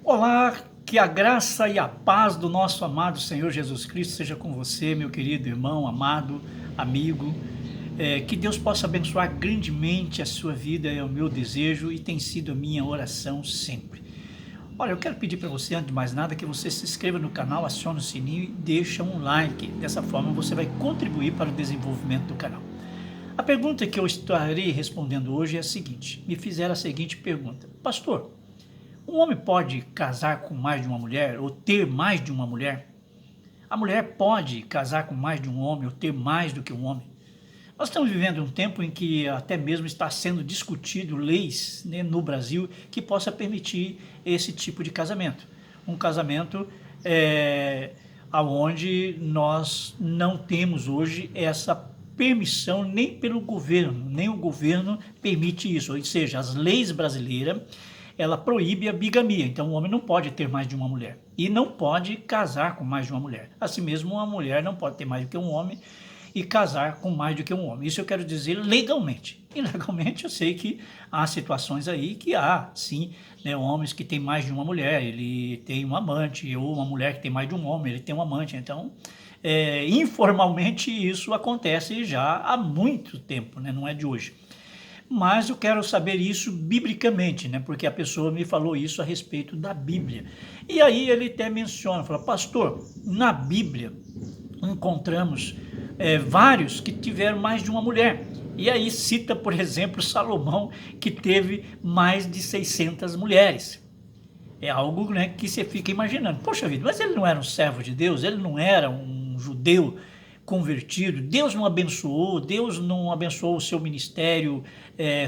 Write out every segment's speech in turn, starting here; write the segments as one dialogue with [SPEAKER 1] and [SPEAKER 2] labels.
[SPEAKER 1] Olá, que a graça e a paz do nosso amado Senhor Jesus Cristo seja com você, meu querido irmão, amado, amigo. Que Deus possa abençoar grandemente a sua vida, é o meu desejo e tem sido a minha oração sempre. Olha, eu quero pedir para você, antes de mais nada, que você se inscreva no canal, acione o sininho e deixe um like. Dessa forma você vai contribuir para o desenvolvimento do canal. A pergunta que eu estarei respondendo hoje é a seguinte: me fizeram a seguinte pergunta: pastor, um homem pode casar com mais de uma mulher ou ter mais de uma mulher? A mulher pode casar com mais de um homem ou ter mais do que um homem? Nós estamos vivendo um tempo em que até mesmo está sendo discutido leis, né, no Brasil que possa permitir esse tipo de casamento. Um casamento onde nós não temos hoje essa permissão nem pelo governo, nem o governo permite isso, ou seja, as leis brasileiras ela proíbe a bigamia, então o homem não pode ter mais de uma mulher e não pode casar com mais de uma mulher. Assim mesmo, uma mulher não pode ter mais do que um homem e casar com mais do que um homem. Isso eu quero dizer legalmente. E legalmente eu sei que há situações aí que há, sim, né, homens que têm mais de uma mulher, ele tem um amante, ou uma mulher que tem mais de um homem, ele tem um amante. Então, informalmente isso acontece já há muito tempo, né, não é de hoje. Mas eu quero saber isso biblicamente, né? Porque a pessoa me falou isso a respeito da Bíblia. E aí ele até menciona, fala, pastor, na Bíblia encontramos vários que tiveram mais de uma mulher. E aí cita, por exemplo, Salomão, que teve mais de 600 mulheres. É algo, né, que você fica imaginando. Poxa vida, mas ele não era um servo de Deus? Ele não era um judeu convertido? Deus não abençoou o seu ministério,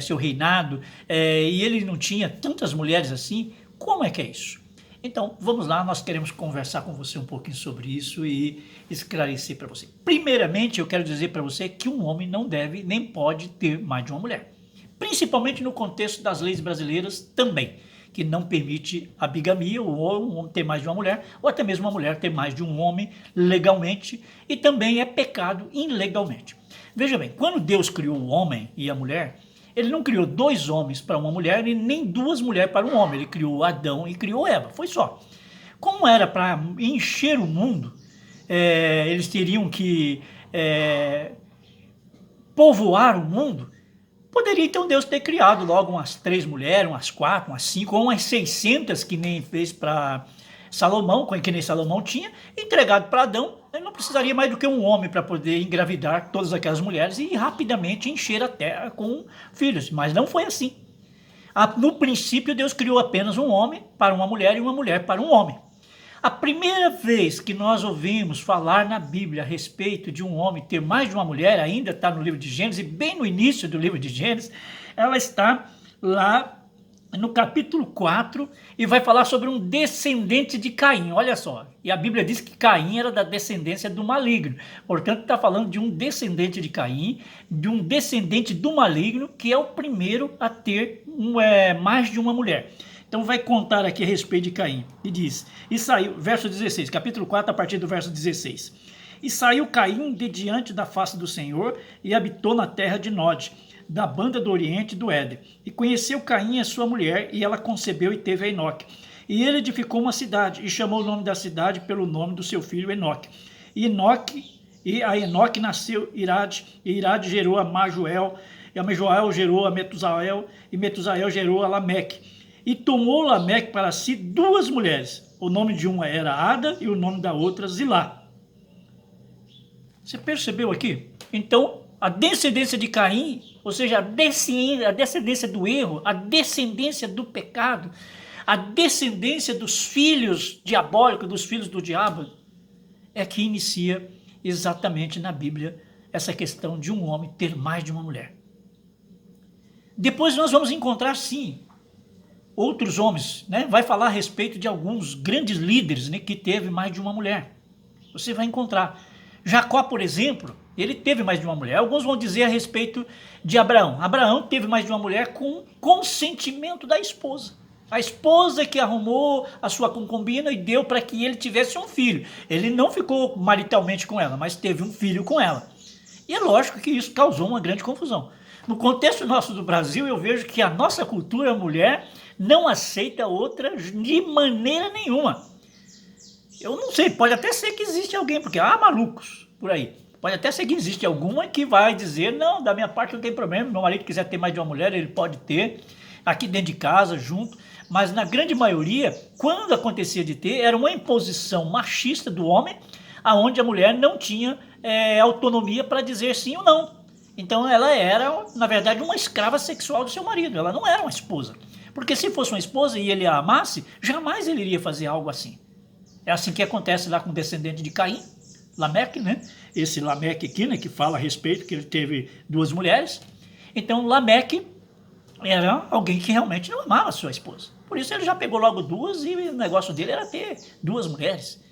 [SPEAKER 1] seu reinado, e ele não tinha tantas mulheres assim? Como é que é isso? Então, vamos lá, nós queremos conversar com você um pouquinho sobre isso e esclarecer para você. Primeiramente, eu quero dizer para você que um homem não deve nem pode ter mais de uma mulher. Principalmente no contexto das leis brasileiras também, que não permite a bigamia, ou um homem ter mais de uma mulher, ou até mesmo uma mulher ter mais de um homem legalmente, e também é pecado ilegalmente. Veja bem, quando Deus criou o homem e a mulher, ele não criou dois homens para uma mulher e nem duas mulheres para um homem, ele criou Adão e criou Eva, foi só. Como era para encher o mundo, eles teriam que povoar o mundo. Poderia então Deus ter criado logo umas 3 mulheres, umas 4, umas 5, ou umas 600 que nem fez para Salomão, que nem Salomão tinha, entregado para Adão. Ele não precisaria mais do que um homem para poder engravidar todas aquelas mulheres e rapidamente encher a terra com filhos. Mas não foi assim. No princípio, Deus criou apenas um homem para uma mulher e uma mulher para um homem. A primeira vez que nós ouvimos falar na Bíblia a respeito de um homem ter mais de uma mulher, ainda está no livro de Gênesis, e bem no início do livro de Gênesis, ela está lá no capítulo 4 e vai falar sobre um descendente de Caim, olha só. E a Bíblia diz que Caim era da descendência do maligno, portanto está falando de um descendente de Caim, de um descendente do maligno, que é o primeiro a ter mais de uma mulher. Então vai contar aqui a respeito de Caim, e diz, e saiu, verso 16, capítulo 4, a partir do verso 16. E saiu Caim de diante da face do Senhor, e habitou na terra de Nod, da banda do oriente do Éden. E conheceu Caim a sua mulher, e ela concebeu e teve a Enoque. E ele edificou uma cidade, e chamou o nome da cidade pelo nome do seu filho Enoque. E a Enoque nasceu Irade, e Irade gerou a Majuel, e a Majuel gerou a Metusael, e Metusael gerou a Lameque. E tomou Lameque para si 2 mulheres. O nome de uma era Ada e o nome da outra Zilá. Você percebeu aqui? Então, a descendência de Caim, ou seja, a descendência do erro, a descendência do pecado, a descendência dos filhos diabólicos, dos filhos do diabo, é que inicia exatamente na Bíblia essa questão de um homem ter mais de uma mulher. Depois nós vamos encontrar, sim, outros homens, né? Vai falar a respeito de alguns grandes líderes, né, que teve mais de uma mulher. Você vai encontrar. Jacó, por exemplo, ele teve mais de uma mulher. Alguns vão dizer a respeito de Abraão. Abraão teve mais de uma mulher com consentimento da esposa. A esposa que arrumou a sua concubina e deu para que ele tivesse um filho. Ele não ficou maritalmente com ela, mas teve um filho com ela. E é lógico que isso causou uma grande confusão. No contexto nosso do Brasil, eu vejo que a nossa cultura, a mulher, não aceita outra de maneira nenhuma. Eu não sei, pode até ser que existe alguém, porque há malucos por aí. Pode até ser que existe alguma que vai dizer, não, da minha parte não tem problema, meu marido quiser ter mais de uma mulher, ele pode ter, aqui dentro de casa, junto. Mas na grande maioria, quando acontecia de ter, era uma imposição machista do homem, aonde a mulher não tinha autonomia para dizer sim ou não. Então ela era, na verdade, uma escrava sexual do seu marido, ela não era uma esposa. Porque se fosse uma esposa e ele a amasse, jamais ele iria fazer algo assim. É assim que acontece lá com o descendente de Caim, Lameque, né? Esse Lameque aqui, né, que fala a respeito que ele teve 2 mulheres. Então Lameque era alguém que realmente não amava a sua esposa. Por isso ele já pegou logo 2 e o negócio dele era ter 2 mulheres.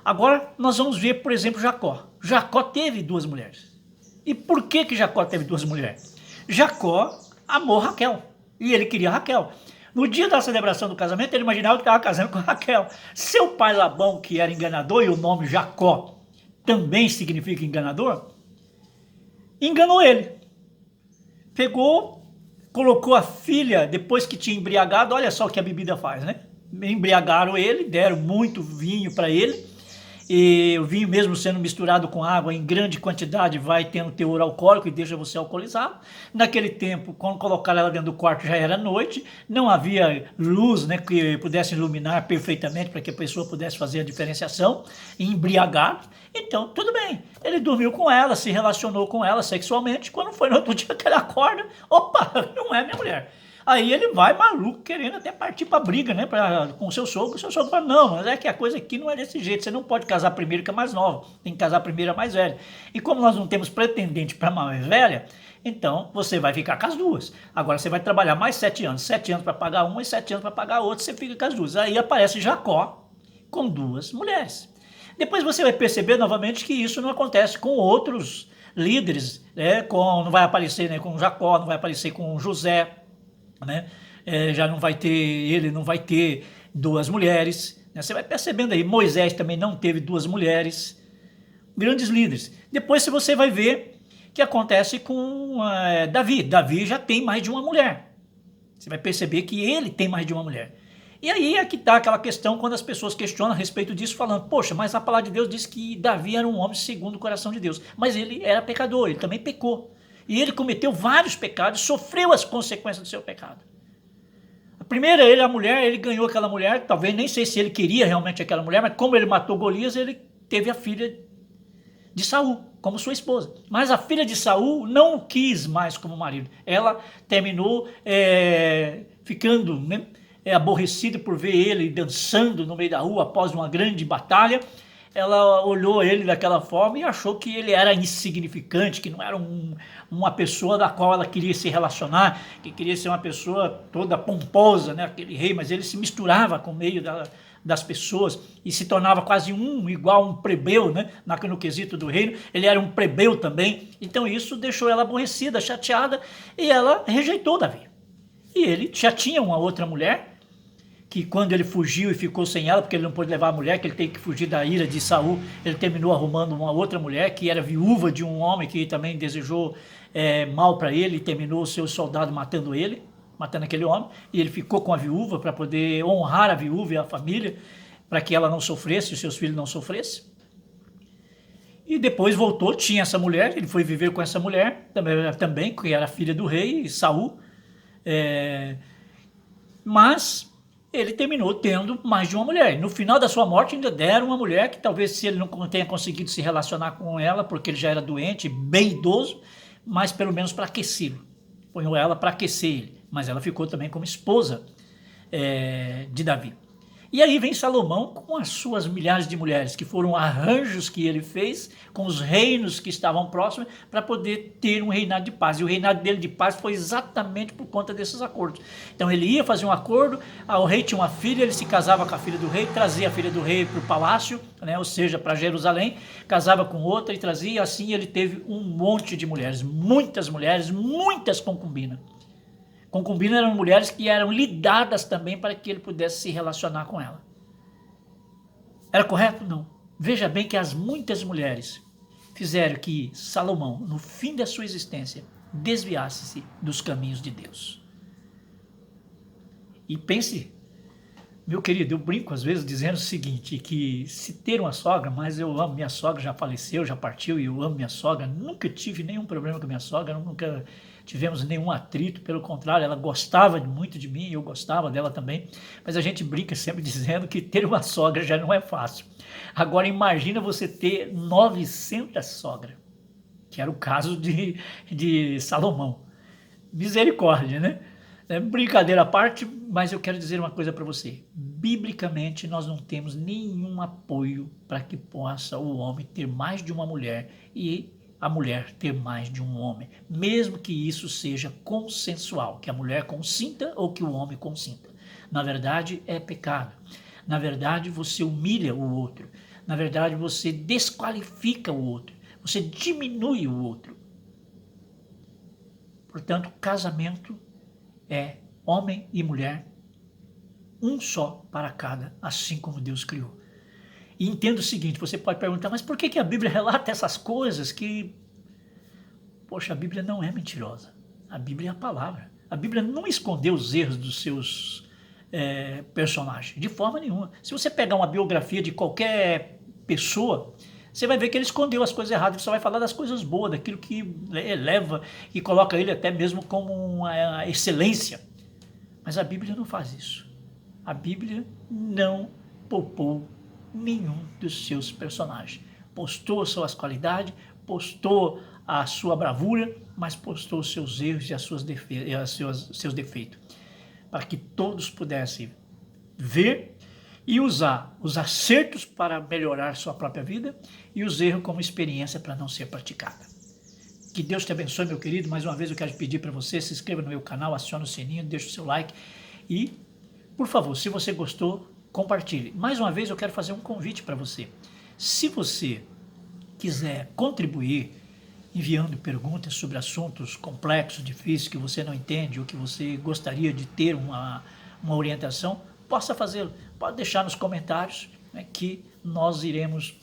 [SPEAKER 1] Agora nós vamos ver, por exemplo, Jacó. Jacó teve 2 mulheres. E por que Jacó teve 2 mulheres? Jacó amou Raquel e ele queria Raquel. No dia da celebração do casamento, ele imaginava que estava casando com Raquel. Seu pai Labão, que era enganador, e o nome Jacó também significa enganador, enganou ele. Pegou, colocou a filha, depois que tinha embriagado, olha só o que a bebida faz, né? Embriagaram ele, deram muito vinho para ele, e o vinho mesmo sendo misturado com água em grande quantidade vai tendo teor alcoólico e deixa você alcoolizado. Naquele tempo, quando colocaram ela dentro do quarto já era noite, não havia luz, né, que pudesse iluminar perfeitamente para que a pessoa pudesse fazer a diferenciação, embriagado. Então, tudo bem, ele dormiu com ela, se relacionou com ela sexualmente, quando foi no outro dia que ele acorda, opa, não é minha mulher. Aí ele vai maluco, querendo até partir pra briga, né, com o seu sogro fala, não, mas é que a coisa aqui não é desse jeito, você não pode casar primeiro com a mais nova, tem que casar primeiro a mais velha. E como nós não temos pretendente para a mais velha, então você vai ficar com as 2. Agora você vai trabalhar mais 7 anos, 7 anos para pagar uma e 7 anos para pagar a outra, você fica com as 2. Aí aparece Jacó com 2 mulheres. Depois você vai perceber novamente que isso não acontece com outros líderes, né, não vai aparecer, né, com Jacó, não vai aparecer com José, né? Já não vai ter, ele não vai ter 2 mulheres, né? Você vai percebendo aí, Moisés também não teve 2 mulheres, grandes líderes. Depois você vai ver que acontece com Davi já tem mais de uma mulher, você vai perceber que ele tem mais de uma mulher. E aí é que está aquela questão quando as pessoas questionam a respeito disso, falando, poxa, mas a palavra de Deus diz que Davi era um homem segundo o coração de Deus, mas ele era pecador, ele também pecou. E ele cometeu vários pecados, sofreu as consequências do seu pecado. A primeira, a mulher, ele ganhou aquela mulher, talvez nem sei se ele queria realmente aquela mulher, mas como ele matou Golias, ele teve a filha de Saul como sua esposa. Mas a filha de Saul não o quis mais como marido. Ela terminou ficando, né, aborrecida por ver ele dançando no meio da rua após uma grande batalha. Ela olhou ele daquela forma e achou que ele era insignificante, que não era uma pessoa da qual ela queria se relacionar, que queria ser uma pessoa toda pomposa, né, aquele rei, mas ele se misturava com o meio das pessoas e se tornava quase igual um plebeu, né, no quesito do reino, ele era um plebeu também. Então isso deixou ela aborrecida, chateada, e ela rejeitou Davi. E ele já tinha uma outra mulher, que quando ele fugiu e ficou sem ela, porque ele não pôde levar a mulher, que ele teve que fugir da ira de Saul, ele terminou arrumando uma outra mulher, que era viúva de um homem que também desejou mal para ele, e terminou o seu soldado matando aquele homem, e ele ficou com a viúva para poder honrar a viúva e a família, para que ela não sofresse, os seus filhos não sofressem. E depois voltou, tinha essa mulher, ele foi viver com essa mulher, também que era filha do rei, Saul, mas ele terminou tendo mais de uma mulher. No final da sua morte ainda deram uma mulher que talvez se ele não tenha conseguido se relacionar com ela, porque ele já era doente, bem idoso, mas pelo menos para aquecê-lo. Põe ela para aquecer ele. Mas ela ficou também como esposa de Davi. E aí vem Salomão com as suas milhares de mulheres, que foram arranjos que ele fez com os reinos que estavam próximos para poder ter um reinado de paz. E o reinado dele de paz foi exatamente por conta desses acordos. Então ele ia fazer um acordo, o rei tinha uma filha, ele se casava com a filha do rei, trazia a filha do rei para o palácio, né, ou seja, para Jerusalém, casava com outra e trazia, e assim ele teve um monte de mulheres, muitas concubinas. Concubinas eram mulheres que eram lidadas também para que ele pudesse se relacionar com ela. Era correto? Não. Veja bem que as muitas mulheres fizeram que Salomão, no fim da sua existência, desviasse-se dos caminhos de Deus. E pense, meu querido, eu brinco às vezes dizendo o seguinte, que se ter uma sogra, mas eu amo minha sogra, já faleceu, já partiu e eu amo minha sogra, nunca tive nenhum problema com minha sogra, nunca tivemos nenhum atrito, pelo contrário, ela gostava muito de mim, eu gostava dela também, mas a gente brinca sempre dizendo que ter uma sogra já não é fácil. Agora imagina você ter 900 sogras, que era o caso de Salomão. Misericórdia, né? É brincadeira à parte, mas eu quero dizer uma coisa para você. Biblicamente, nós não temos nenhum apoio para que possa o homem ter mais de uma mulher e a mulher ter mais de um homem, mesmo que isso seja consensual, que a mulher consinta ou que o homem consinta. Na verdade, é pecado. Na verdade, você humilha o outro. Na verdade, você desqualifica o outro. Você diminui o outro. Portanto, casamento é homem e mulher, um só para cada, assim como Deus criou. E entenda o seguinte, você pode perguntar, mas por que a Bíblia relata essas coisas que... Poxa, a Bíblia não é mentirosa. A Bíblia é a palavra. A Bíblia não escondeu os erros dos seus personagens, de forma nenhuma. Se você pegar uma biografia de qualquer pessoa, você vai ver que ele escondeu as coisas erradas, você vai falar das coisas boas, daquilo que eleva e coloca ele até mesmo como uma excelência. Mas a Bíblia não faz isso. A Bíblia não poupou nenhum dos seus personagens. Postou suas qualidades, postou a sua bravura, mas postou os seus erros e seus defeitos, para que todos pudessem ver e usar os acertos para melhorar sua própria vida e os erros como experiência para não ser praticada. Que Deus te abençoe, meu querido. Mais uma vez eu quero pedir para você, se inscreva no meu canal, acione o sininho, deixe o seu like e, por favor, se você gostou, compartilhe. Mais uma vez eu quero fazer um convite para você. Se você quiser contribuir enviando perguntas sobre assuntos complexos, difíceis, que você não entende ou que você gostaria de ter uma orientação, possa fazê-lo. Pode deixar nos comentários, né, que nós iremos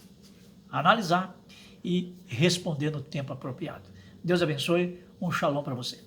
[SPEAKER 1] analisar e responder no tempo apropriado. Deus abençoe, um shalom para você.